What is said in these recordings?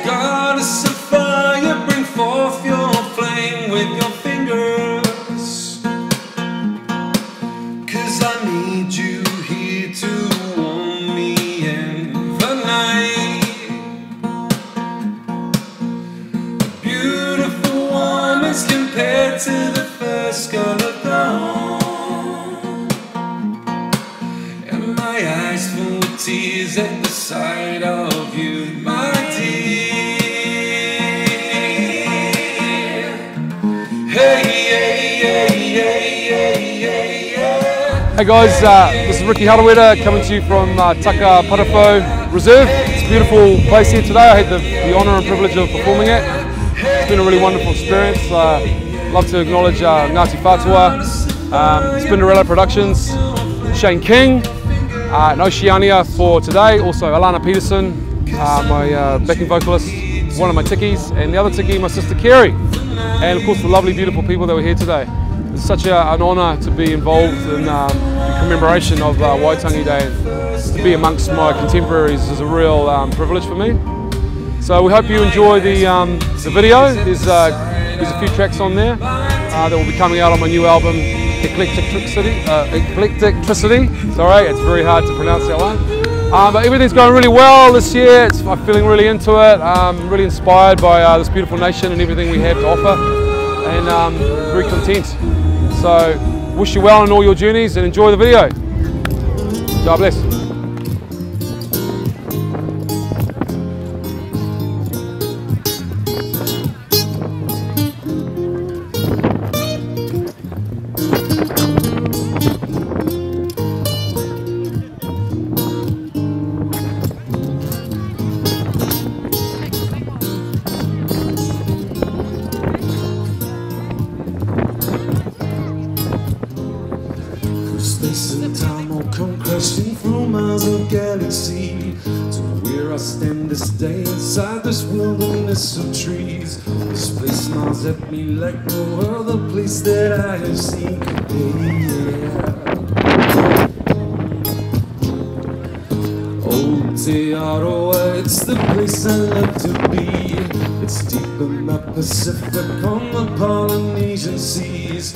Goddess of fire, bring forth your flame with your fingers, 'cause I need you here to warm me in the night. A beautiful woman's compared to the first girl of dawn, and my eyes full of tears at the sight of you, my dear. Hey guys, this is Ricky Harawira coming to you from Taka Parafo Reserve. It's a beautiful place here today. I had the honour and privilege of performing it. It's been a really wonderful experience. Love to acknowledge Ngāti Whātua, Spinderella Productions, Shane King, and Oceania for today. Also Alana Peterson, my backing vocalist, one of my tikkies, and the other tikkie, my sister Kerry. And of course the lovely, beautiful people that were here today. It's such an honour to be involved in the commemoration of Waitangi Day. To be amongst my contemporaries is a real privilege for me. So we hope you enjoy the video. There's a few tracks on there that will be coming out on my new album, Eclecticity. Sorry, it's very hard to pronounce that one. But everything's going really well this year. I'm feeling really into it. I'm really inspired by this beautiful nation and everything we have to offer, and very content. So wish you well in all your journeys and enjoy the video. God bless. Space and time will come crashing through miles of galaxy to where I stand this day inside this wilderness of trees. This place smiles at me like no other place that I have seen. Oh, Te Aroa, it's the place I love to be. It's deep in the Pacific on the Polynesian seas.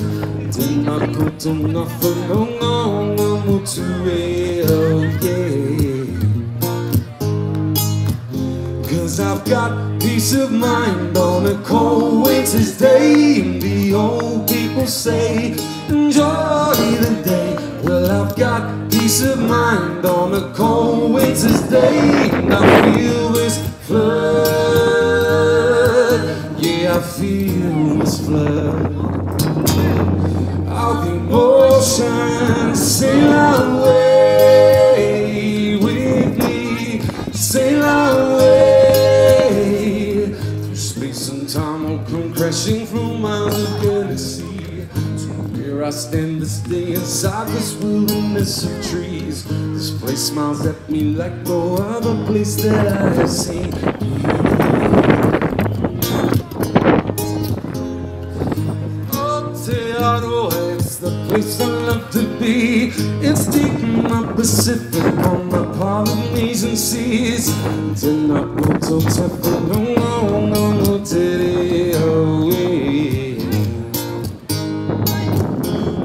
Tēnā koutou ngā whanaunga o ngā motu e, oh yeah. 'Cause I've got peace of mind on a cold winter's day, and the old people say, enjoy the day. Well, I've got peace of mind on a cold winter's day, and I feel this flood. Yeah, I feel this flood of emotion. Sail away with me, sail away through space and time. Will come crashing through miles of galaxy to where I stand this day inside this wilderness of trees. This place smiles at me like no other place that I have seen. It's the place I love to be. It's deep in the Pacific on the Polynesian seas. Tēnā koutou te whanaunga o ngā motu e, oh yeah.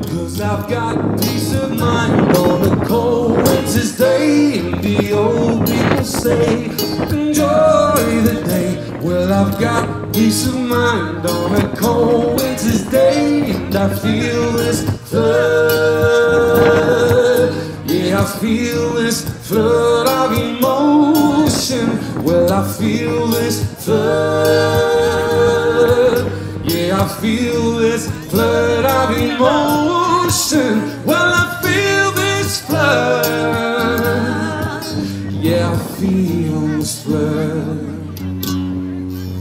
'Cause I've got peace of mind on a cold winter's day, and the old people say, enjoy the day. Well, I've got peace of mind on a cold winter's day, and I feel this flood. Yeah, I feel this flood of emotion. Well, I feel this flood. Yeah, I feel this flood of emotion. Well, I feel this flood. Yeah, I feel this flood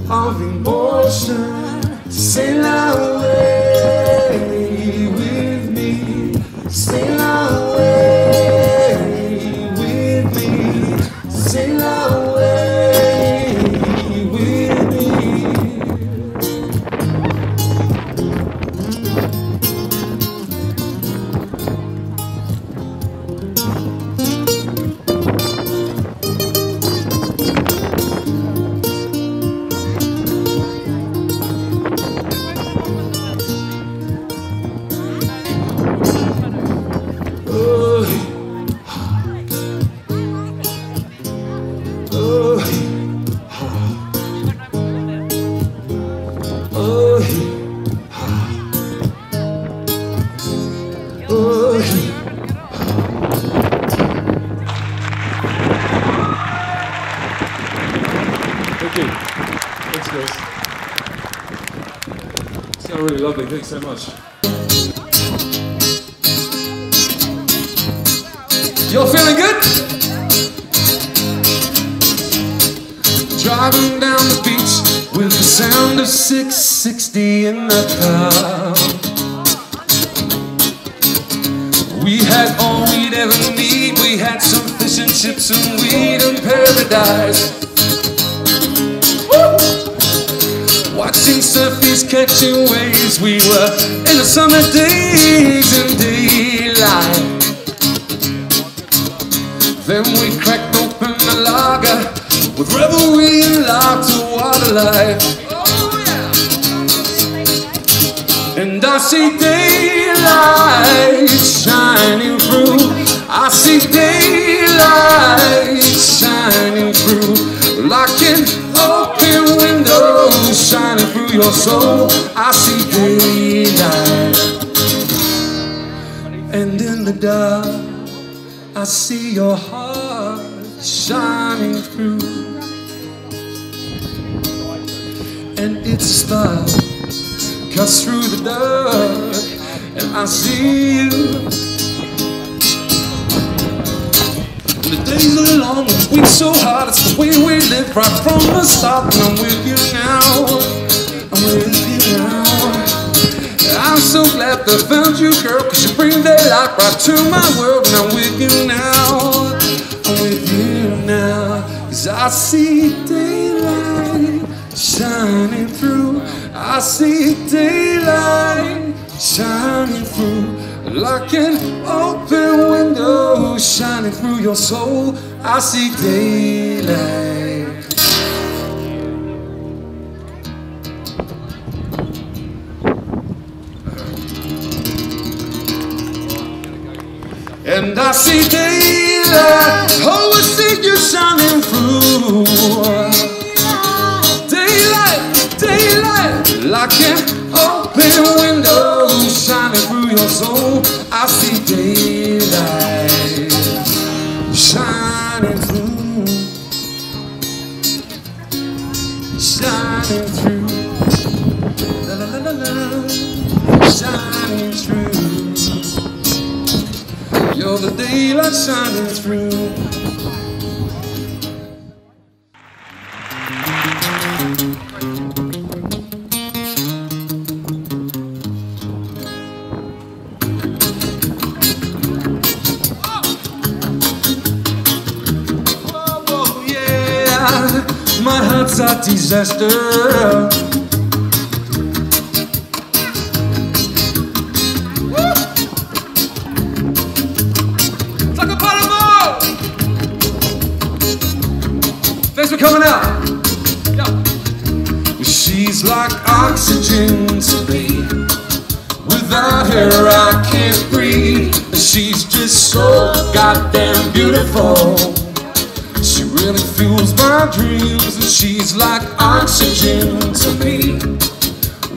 of emotion. Sail away. Thanks, guys. You sound really lovely. Thanks so much. Y'all feeling good? Driving down the beach with the sound of 660 in the car. We had all we'd ever need. We had some fish and chips and weed in paradise. Woo! Watching surfers catching waves. We were in the summer days in daylight. Then we cracked open the lager with revelry and laughter, water life. Oh yeah! And I see daylight shining through. I see daylight shining through. Like an open window shining through your soul. I see daylight. And in the dark I see your heart shining through, and its spark cuts through the dark, and I see you. The days are long, the weeks so hard, it's the way we live right from the start. And I'm with you now, I'm with you now. I'm so glad that I found you, girl, cause you bring daylight right to my world. And I'm with you now, I'm with you now. Cause I see daylight shining through. I see daylight shining through. Like an open window shining through your soul. I see daylight. And I see daylight, oh, I see you shining through. Daylight, daylight, like an open window shining through your soul. I see daylight shining through, shining through, la la la la la, shining through. You're the daylight shining through. Oh yeah, my heart's a disaster. Thanks for coming out. Yeah. She's like oxygen to me. Without her I can't breathe. She's just so goddamn beautiful. She really fuels my dreams. And she's like oxygen to me.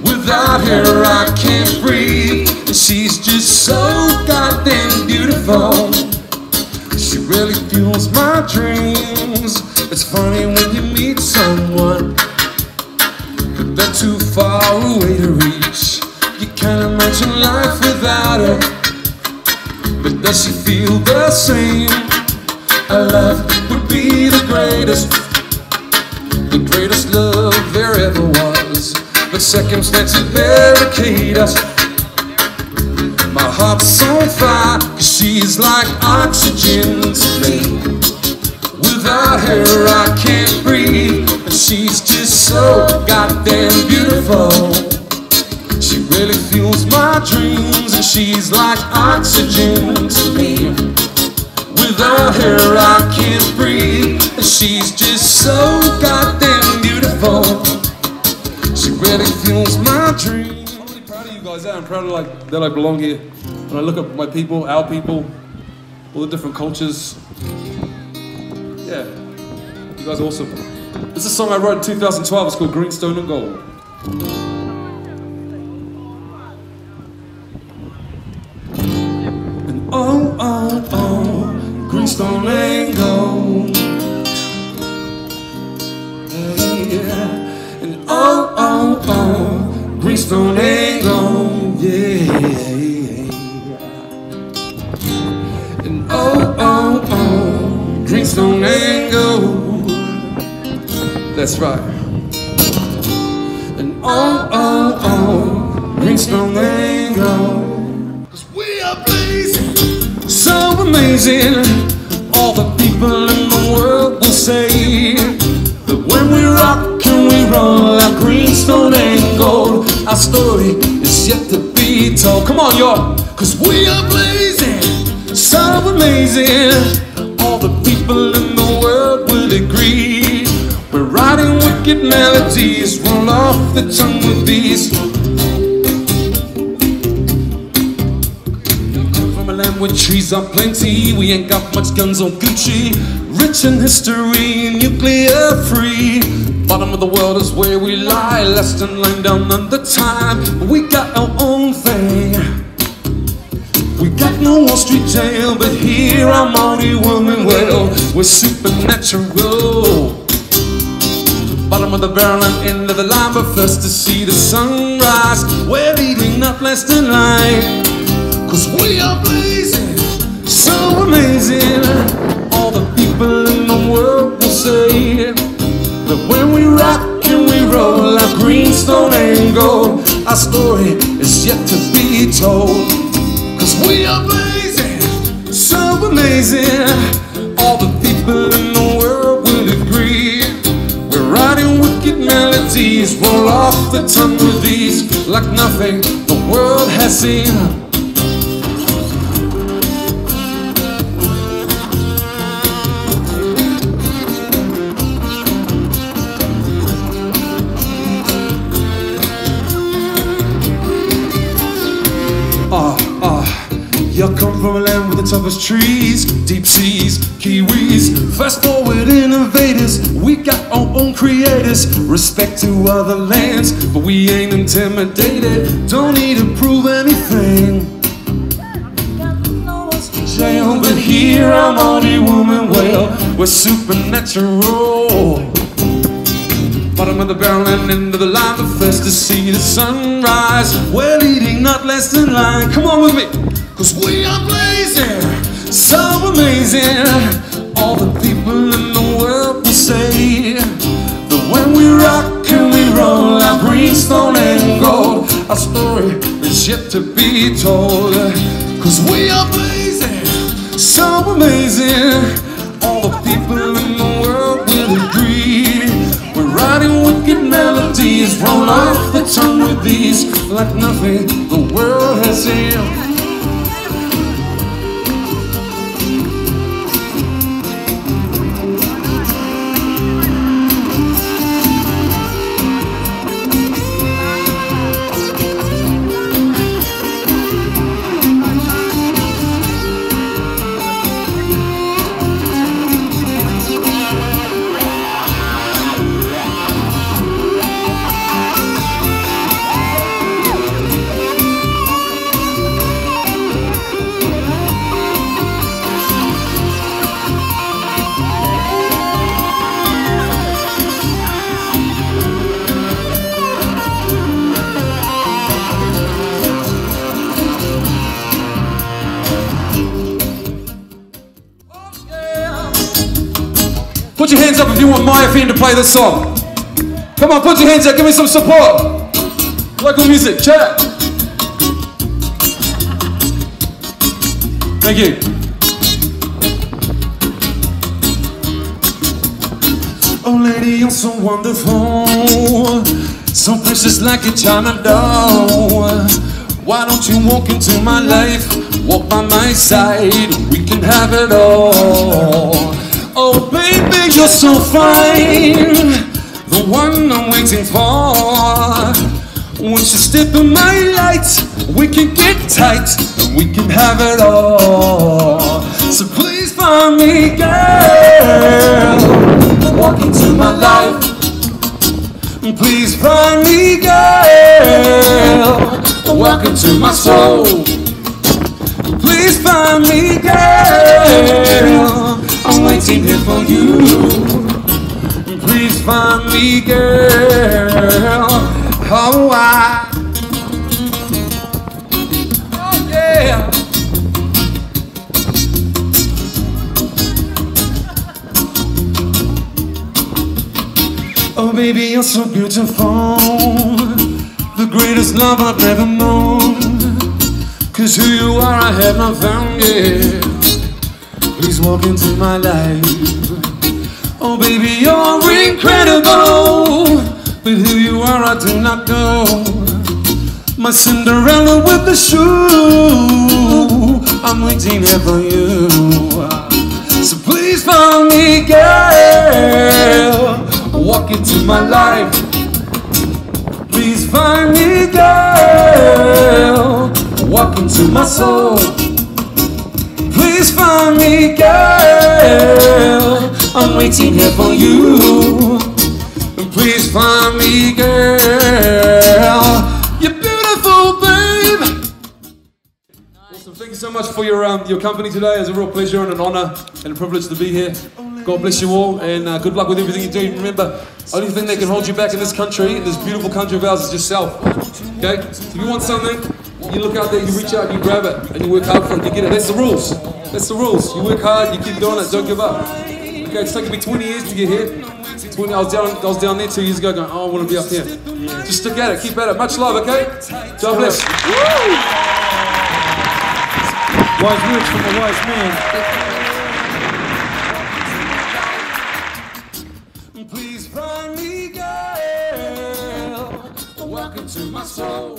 Without her I can't breathe. And she's just so goddamn beautiful. She really fuels my dreams. It's funny when you meet someone, but they're too far away to reach. You can't imagine life without her, but does she feel the same? A love would be the greatest love there ever was. But circumstances barricade us. My heart's on fire, 'cause she's like oxygen to me. Without her I can't breathe. And she's just so goddamn beautiful. She really fuels my dreams. And she's like oxygen to me. Without her I can't breathe. And she's just so goddamn beautiful. She really fuels my dreams. I'm really proud of you guys. I'm proud of that I belong here. When I look at my people, our people, all the different cultures. Yeah, you guys are awesome. This is a song I wrote in 2012. It's called Greenstone and Gold. And oh, oh, oh, greenstone and gold. Yeah. oh, greenstone and gold, yeah. And oh, oh, oh, greenstone and gold. That's right. And oh, oh, oh, greenstone and gold. 'Cause we are blazing, so amazing. All the people in the world will say that when we rock and we roll like greenstone and gold, our story is yet to be told. Come on, y'all, 'cause we are blazing, so amazing. All the people in the world will agree. We're writing wicked melodies, roll off the tongue with these. Where trees are plenty, we ain't got much guns or Gucci. Rich in history, nuclear free. Bottom of the world is where we lie, last in line down under time. We got our own thing. We got no Wall Street jail, but here I'm only woman. Well, we're supernatural. Bottom of the barrel and end of the line, but first to see the sunrise. We're leading up last in line. 'Cause we are blazing, so amazing. All the people in the world will say that when we rock and we roll like greenstone and gold, our story is yet to be told. 'Cause we are blazing, so amazing. All the people in the world will agree. We're writing wicked melodies, roll off the tongue with these, like nothing the world has seen. You come from a land with the toughest trees, deep seas, Kiwis, fast forward innovators. We got our own creators, respect to other lands, but we ain't intimidated. Don't need to prove anything. Jail, but here I'm only woman. Well, we're supernatural. Bottom of the barrel and end of the line, but first to see the sunrise. We're leading, not less in line. Come on with me. 'Cause we are blazing, so amazing. All the people in the world will say that when we rock and we roll like greenstone and gold, our story is yet to be told. 'Cause we are blazing, so amazing. All the people in the world will agree. We're writing wicked melodies, roll off the tongue with these, like nothing the world has seen. Put your hands up if you want Maya Fiend to play this song. Come on, put your hands up, give me some support. Local music, chat. Thank you. Oh lady, you're so wonderful, so precious like a China doll. Why don't you walk into my life, walk by my side, we can have it all. Oh baby, you're so fine, the one I'm waiting for. Once you step in my light, we can get tight, and we can have it all. So please find me, girl, walk into my life. Please find me, girl, walk into my soul. Please find me, girl, I'm waiting here for you. Please find me, girl, oh Oh baby, you're so beautiful, the greatest love I've ever known. 'Cause who you are I have not found yet. Please walk into my life. Oh baby, you're incredible, but who you are I do not know. My Cinderella with the shoe, I'm waiting here for you. So please find me, girl, walk into my life. Please find me, girl, walk into my soul. Please find me, girl, I'm waiting here for you. Please find me, girl, you're beautiful, babe. Awesome, thank you so much for your company today. It's a real pleasure and an honor and a privilege to be here. God bless you all, and good luck with everything you do. Remember, only thing that can hold you back in this country, in this beautiful country of ours, is yourself. Okay? If you want something, you look out there, you reach out, you grab it, and you work hard for it, you get it. That's the rules. That's the rules. You work hard, you keep doing it, don't give up. Okay, it's taken me 20 years to get here. I was down there 2 years ago going, oh, I want to be up here. Just stick at it, keep at it. Much love, okay? God bless. Wise words from a wise man. Please find me, girl. Welcome to my soul.